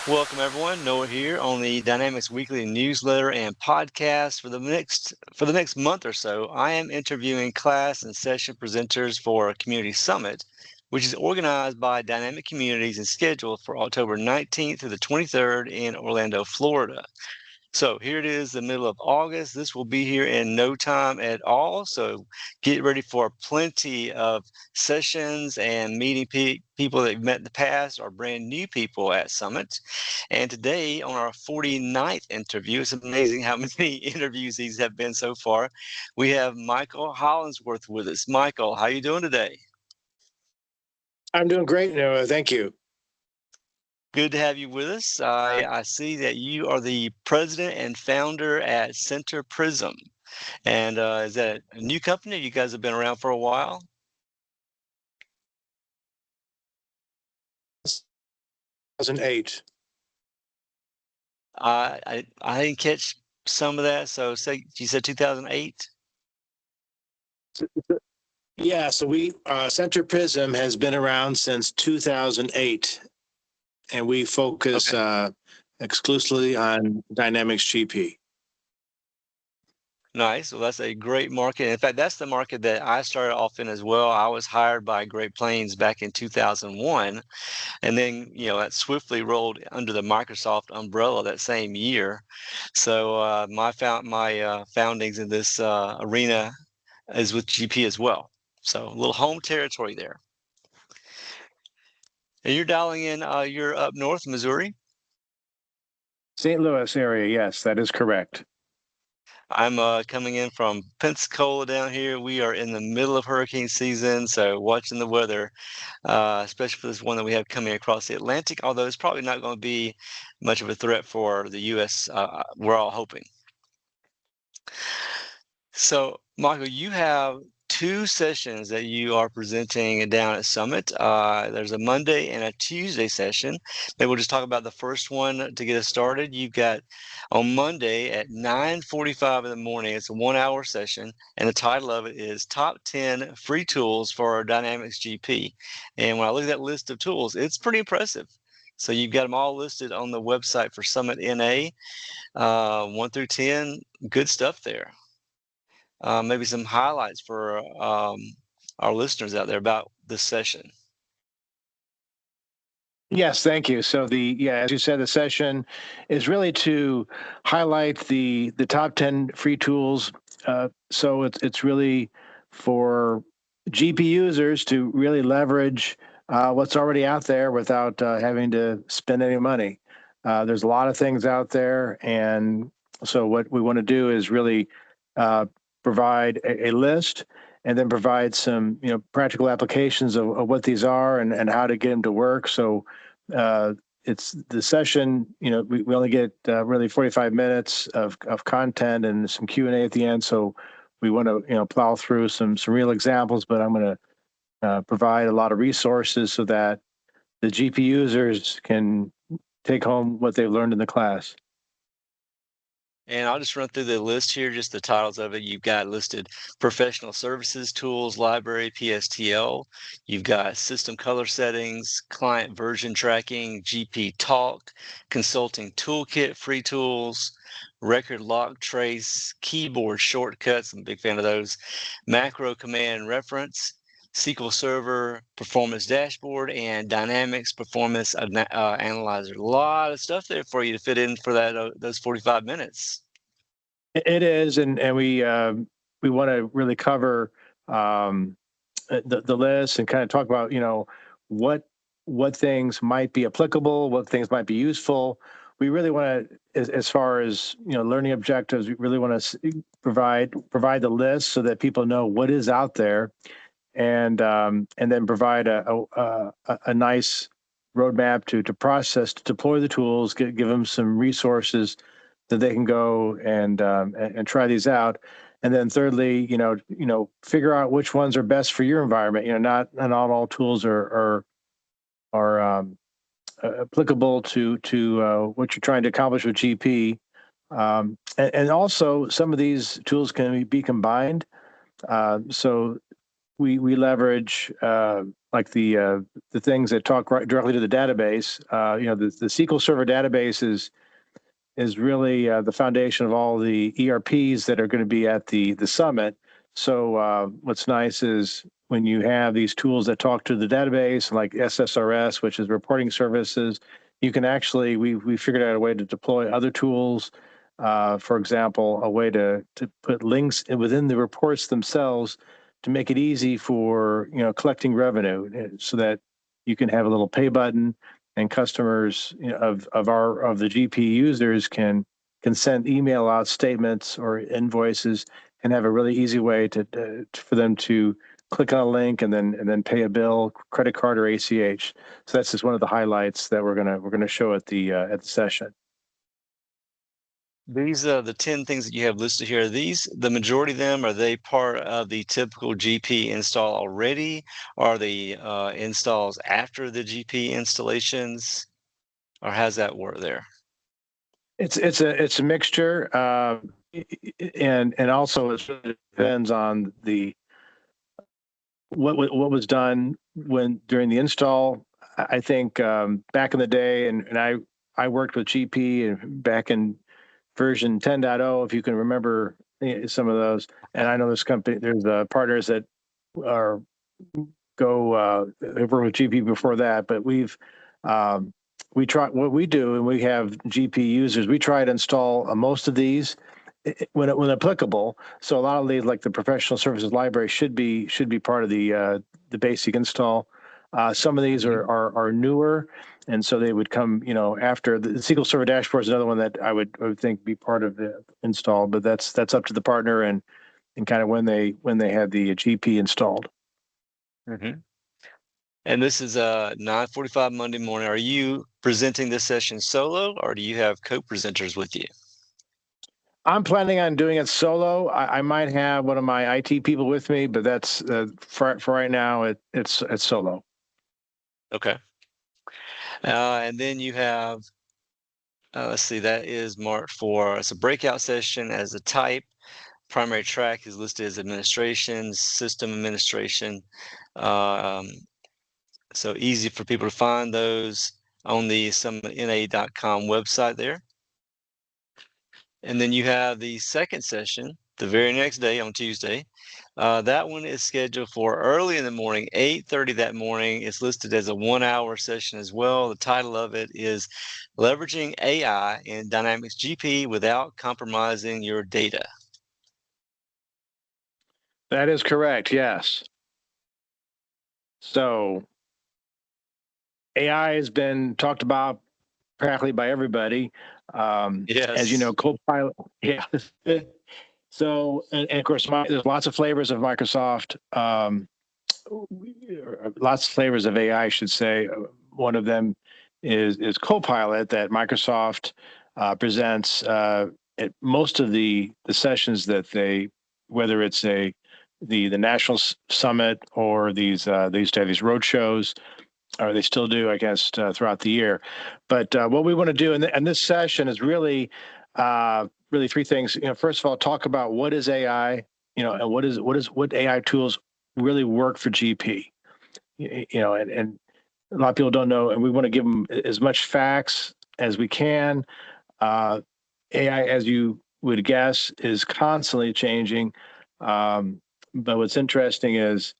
Welcome everyone. Noah here on the Dynamics Weekly newsletter and podcast. For the next month or so, I am interviewing class and session presenters for Community Summit, which is organized by Dynamic Communities and scheduled for October 19th through the 23rd in Orlando, Florida. So here it is, the middle of August. This will be here in no time at all. So get ready for plenty of sessions and meeting people that you've met in the past or brand new people at Summit. And today on our 49th interview, it's amazing how many interviews these have been so far. We have Michael Hollingsworth with us. Michael, how you doing today? I'm doing great, Noah. Thank you. Good to have you with us. I see that you are the president and founder at Center Prism. And is that a new company? You guys have been around for a while? 2008. I didn't catch some of that. So say you said 2008? Yeah, so we Center Prism has been around since 2008, and we focus exclusively on Dynamics GP. Nice. Well, that's a great market. In fact, that's the market that I started off in as well. I was hired by Great Plains back in 2001. And then, that swiftly rolled under the Microsoft umbrella that same year. So my foundings in this arena is with GP as well. So a little home territory there. And you're dialing in, you're up north, Missouri? St. Louis area, yes, that is correct. I'm coming in from Pensacola down here. We are in the middle of hurricane season, so watching the weather, especially for this one that we have coming across the Atlantic, although it's probably not going to be much of a threat for the U.S., we're all hoping. So, Michael, you have two sessions that you are presenting down at Summit. There's a Monday and a Tuesday session. Maybe we'll just talk about the first one to get us started. You've got on Monday at 9:45 in the morning. It's a 1-hour session, and the title of it is Top 10 Free Tools for Dynamics GP. And when I look at that list of tools, it's pretty impressive. So you've got them all listed on the website for SummitNA, 1 through 10. Good stuff there. Maybe some highlights for our listeners out there about this session. Yes, thank you. So as you said, the session is really to highlight the top 10 free tools. So it's really for GP users to really leverage what's already out there without having to spend any money. There's a lot of things out there, and so what we want to do is really provide a list, and then provide some practical applications of what these are and how to get them to work. So it's the session. We only get really 45 minutes of content and some Q&A at the end. So we want to plow through some real examples, but I'm going to provide a lot of resources so that the GP users can take home what they've learned in the class. And I'll just run through the list here, just the titles of it. You've got listed Professional Services, Tools, Library, PSTL. You've got System Color Settings, Client Version Tracking, GP Talk, Consulting Toolkit, Free Tools, Record Lock Trace, Keyboard Shortcuts, I'm a big fan of those, Macro Command Reference, SQL Server Performance Dashboard, and Dynamics Performance Analyzer. A lot of stuff there for you to fit in for that those 45 minutes. It is, and we want to really cover the list and kind of talk about what things might be applicable, what things might be useful. We really want to, as far as learning objectives, we really want to provide the list so that people know what is out there, and then provide a nice roadmap to process, to deploy the tools, give them some resources that they can go and try these out. And then thirdly, figure out which ones are best for your environment. Not all tools are applicable to what you're trying to accomplish with GP. And also some of these tools can be combined. So we leverage like the things that talk directly to the database. The SQL Server database is really the foundation of all the ERPs that are going to be at the summit. So what's nice is when you have these tools that talk to the database, like SSRS, which is reporting services, you can actually we figured out a way to deploy other tools. For example, a way to put links within the reports themselves to make it easy for collecting revenue, so that you can have a little pay button, and customers of the GP users can send email out statements or invoices, and have a really easy way for them to click on a link and then pay a bill, credit card or ACH. So that's just one of the highlights that we're gonna show at the session. These are the 10 things that you have listed here. The majority of them, are they part of the typical GP install already? Are they installs after the GP installations? Or how's that work there? It's a mixture, and also it really depends on what was done during the install. I think back in the day, and I worked with GP and back in version 10.0, if you can remember some of those. And I know there's partners that are have worked with GP before that, but we try what we do, and we have GP users. We try to install most of these when applicable. So a lot of these, like the professional services library, should be part of the basic install. Some of these are newer, and so they would come after. The SQL Server Dashboard is another one that I would think be part of the install, but that's up to the partner and kind of when they have the GP installed. Mm-hmm. And this is 9:45 Monday morning. Are you presenting this session solo, or do you have co-presenters with you? I'm planning on doing it solo. I might have one of my IT people with me, but that's for right now. It's solo. Okay. And then you have, let's see, that is marked for, it's a breakout session as a type. Primary track is listed as administration, system administration. So easy for people to find those on the SummitNA.com website there. And then you have the second session the very next day on Tuesday. That one is scheduled for early in the morning, 8:30 that morning. It's listed as a 1-hour session as well. The title of it is Leveraging AI in Dynamics GP Without Compromising Your Data. That is correct, yes. So AI has been talked about practically by everybody. Yes. As you know, Copilot. Yeah. So, and of course, there's lots of flavors of Microsoft, lots of flavors of AI, I should say. One of them is Copilot that Microsoft presents at most of the sessions that whether it's the national summit or these road shows, or they still do, I guess, throughout the year. But what we want to do in this session is really three things. First of all, talk about what is AI, and what AI tools really work for GP. And a lot of people don't know, and we want to give them as much facts as we can. AI, as you would guess, is constantly changing. But what's interesting is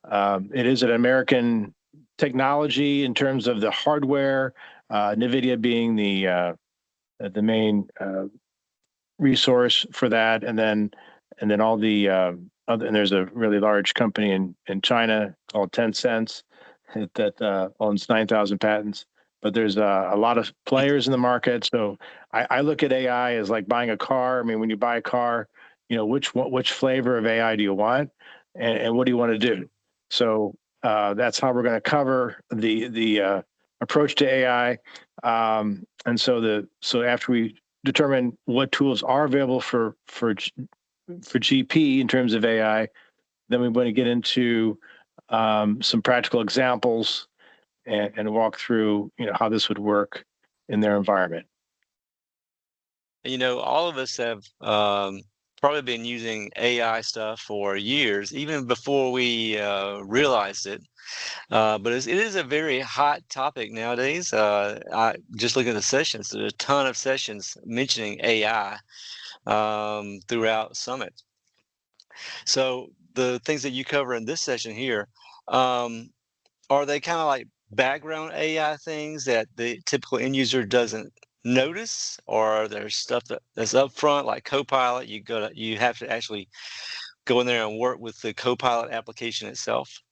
it is an American technology in terms of the hardware, NVIDIA being the main resource for that, and then all the other. And there's a really large company in China called Tencent that owns 9,000 patents. But there's a lot of players in the market. So I look at AI as like buying a car. I mean, when you buy a car, which flavor of AI do you want, and what do you want to do? So that's how we're going to cover the approach to AI. And so after we determine what tools are available for GP in terms of AI, then we want to get into some practical examples and walk through how this would work in their environment. All of us have probably been using AI stuff for years, even before we realized it. But it is a very hot topic nowadays. I just looking at the sessions, there's a ton of sessions mentioning AI throughout Summit. So the things that you cover in this session here, um, are they kind of like background AI things that the typical end user doesn't notice, or are there stuff that's upfront, like Copilot? You have to actually go in there and work with the Copilot application itself.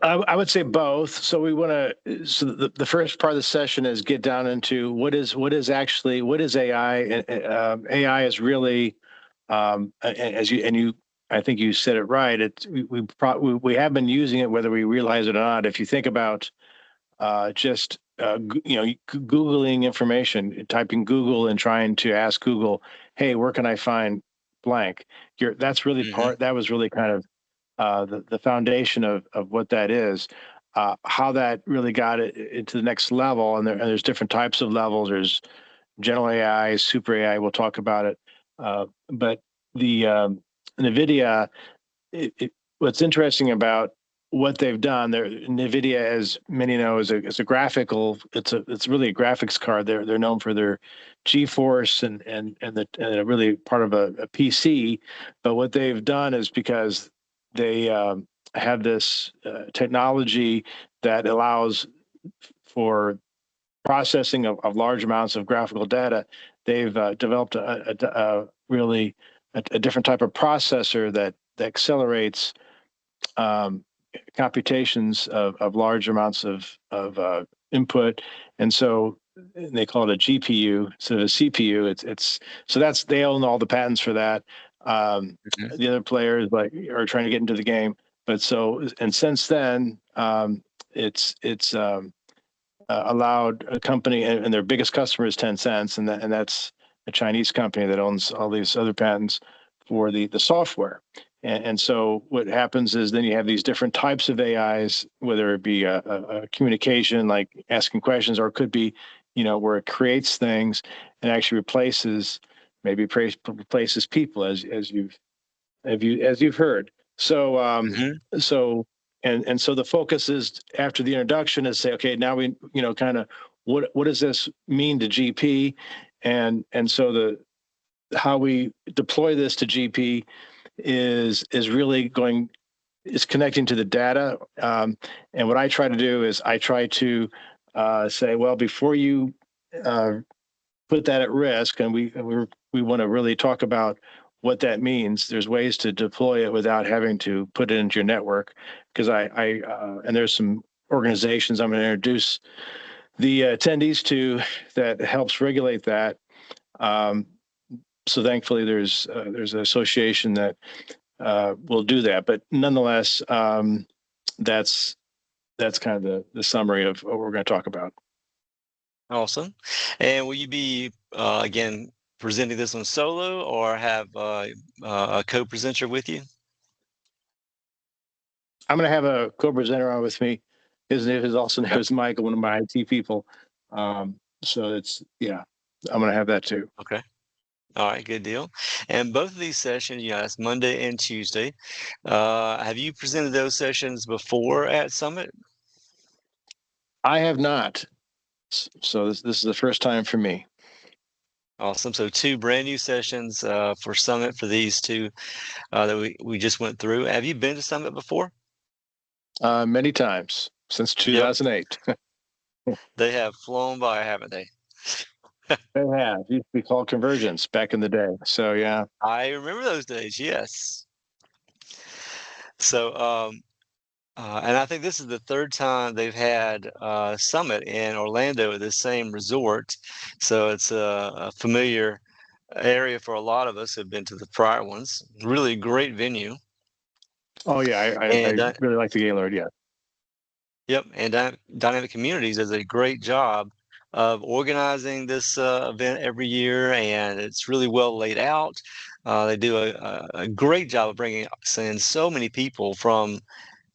I would say both. So we want to. So the first part of the session is get down into what is AI. AI is really, as you, I think you said it right. We have been using it whether we realize it or not. If you think about just googling information, typing Google and trying to ask Google, hey, where can I find blank? That's really Hmm. that was really kind of the foundation of what that is. How that really got it into the next level, and there's different types of levels. There's general AI, super AI. We'll talk about it, but the NVIDIA. What's interesting about what they've done, NVIDIA, as many know, is a graphical. It's really a graphics card. They're known for their GeForce and really part of a PC. But what they've done is because they have this technology that allows for processing of large amounts of graphical data. They've developed a really a different type of processor that accelerates um, computations of large amounts of input, and so they call it a GPU instead of a CPU. It's so that's they own all the patents for that. Hmm. The other players are trying to get into the game, but since then, it's allowed a company, and their biggest customer is Tencent, and that's a Chinese company that owns all these other patents for the software. And so what happens is then you have these different types of AIs, whether it be a communication like asking questions, or it could be, where it creates things and actually replaces people, as you've heard. So Hmm. so and so the focus is, after the introduction, is say, okay, now we kind of what does this mean to GP, and so the how we deploy this to GP is really is connecting to the data. And what I try to do is I try to say, well, before you uh, put that at risk, and we want to really talk about what that means. There's ways to deploy it without having to put it into your network, because and there's some organizations I'm going to introduce the attendees to that helps regulate that. Um, so thankfully, there's an association that will do that. But nonetheless, that's kind of the summary of what we're going to talk about. Awesome. And will you be again presenting this one solo, or have a co-presenter with you? I'm going to have a co-presenter on with me. His name is also known as Michael, one of my IT people. So yeah, I'm going to have that too. Okay. All right, good deal. And both of these sessions, that's Monday and Tuesday. Have you presented those sessions before at Summit? I have not. So this is the first time for me. Awesome. So two brand new sessions for Summit for these two that we just went through. Have you been to Summit before? Many times since Yep. 2008. They have flown by, haven't they? They have. It used to be called Convergence back in the day. So yeah. I remember those days, yes. So, and I think this is the third time they've had Summit in Orlando at the same resort. So it's a familiar area for a lot of us who've been to the prior ones. Really great venue. Oh yeah, I And really like the Gaylord. Yeah. yep, and Dynamic Communities does a great job of organizing this event every year, and it's really well laid out. They do a great job of bringing in so many people from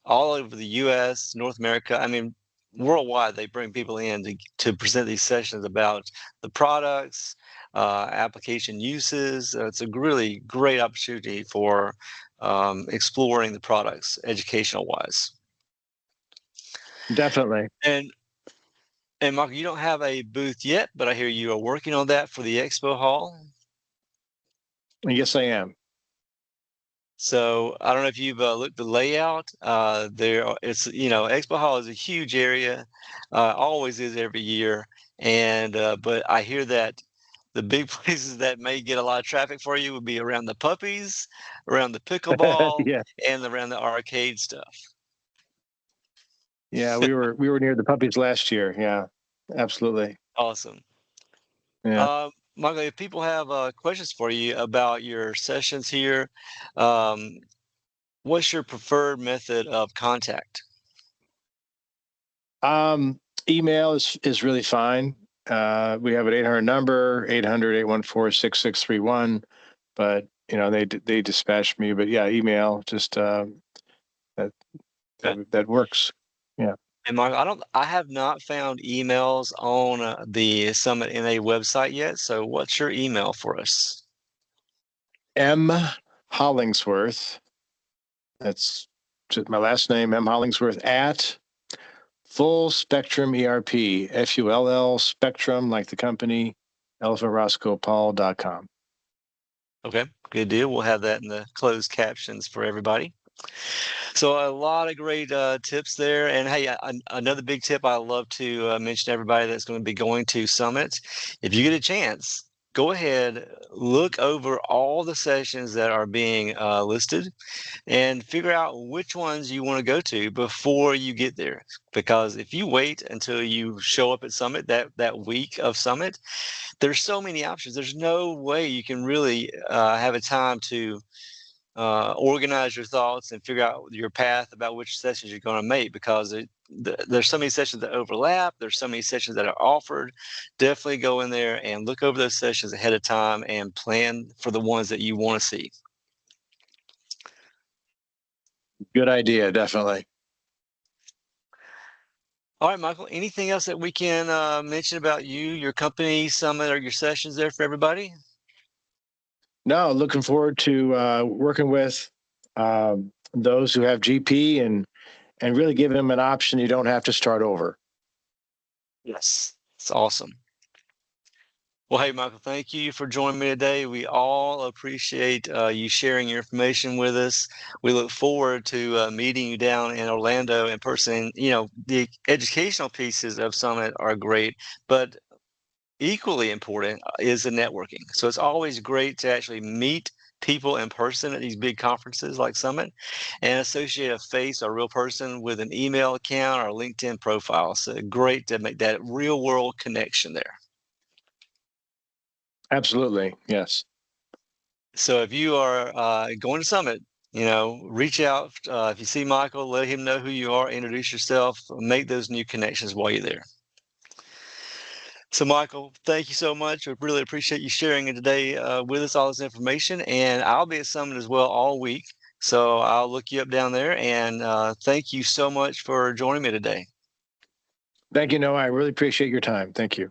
all over the U.S., North America. I mean, worldwide, they bring people in to present these sessions about the products, application uses. It's a really great opportunity for exploring the products educational wise. Definitely. And Michael, you don't have a booth yet, but I hear you are working on that for the expo hall. Yes, I am. So I don't know if you've looked at the layout. It's expo hall is a huge area, always is every year. And but I hear that the big places that may get a lot of traffic for you would be around the puppies, around the pickleball, Yeah. and around the arcade stuff. Yeah, we were near the puppies last year. Yeah, absolutely. Awesome. Yeah. Michael, if people have questions for you about your sessions here, um, what's your preferred method of contact? Email is really fine. We have an 800 number, 800-814-6631, but they dispatched me. But yeah, email just that Okay. that works. Yeah. And Michael, I have not found emails on the SummitNA website yet. So what's your email for us? M Hollingsworth. That's just my last name, M Hollingsworth at Full Spectrum ERP, FULL Spectrum, like the company, ElephantRoscoePaul.com. Okay, good deal. We'll have that in the closed captions for everybody. So a lot of great tips there. And hey, another big tip I love to mention to everybody that's going to be going to Summit. If you get a chance, go ahead, look over all the sessions that are being listed and figure out which ones you want to go to before you get there. Because if you wait until you show up at Summit that week of Summit, there's so many options. There's no way you can really have a time to organize your thoughts and figure out your path about which sessions you're going to make, because there's so many sessions that overlap. There's so many sessions that are offered. Definitely go in there and look over those sessions ahead of time and plan for the ones that you want to see. Good idea, definitely. All right, Michael, anything else that we can mention about you, your company, Summit, or your sessions there for everybody? No, looking forward to working with those who have GP and really giving them an option. You don't have to start over. Yes, it's awesome. Well, hey, Michael, thank you for joining me today. We all appreciate you sharing your information with us. We look forward to meeting you down in Orlando in person. The educational pieces of Summit are great, but equally important is the networking. So it's always great to actually meet people in person at these big conferences like Summit and associate a face or real person with an email account or LinkedIn profile. So great to make that real world connection there. Absolutely, yes. So if you are going to Summit, reach out. If you see Michael, let him know who you are, introduce yourself, make those new connections while you're there. So Michael, thank you so much. I really appreciate you sharing it today with us, all this information. And I'll be at Summit as well all week. So I'll look you up down there. And thank you so much for joining me today. Thank you, Noah. I really appreciate your time. Thank you.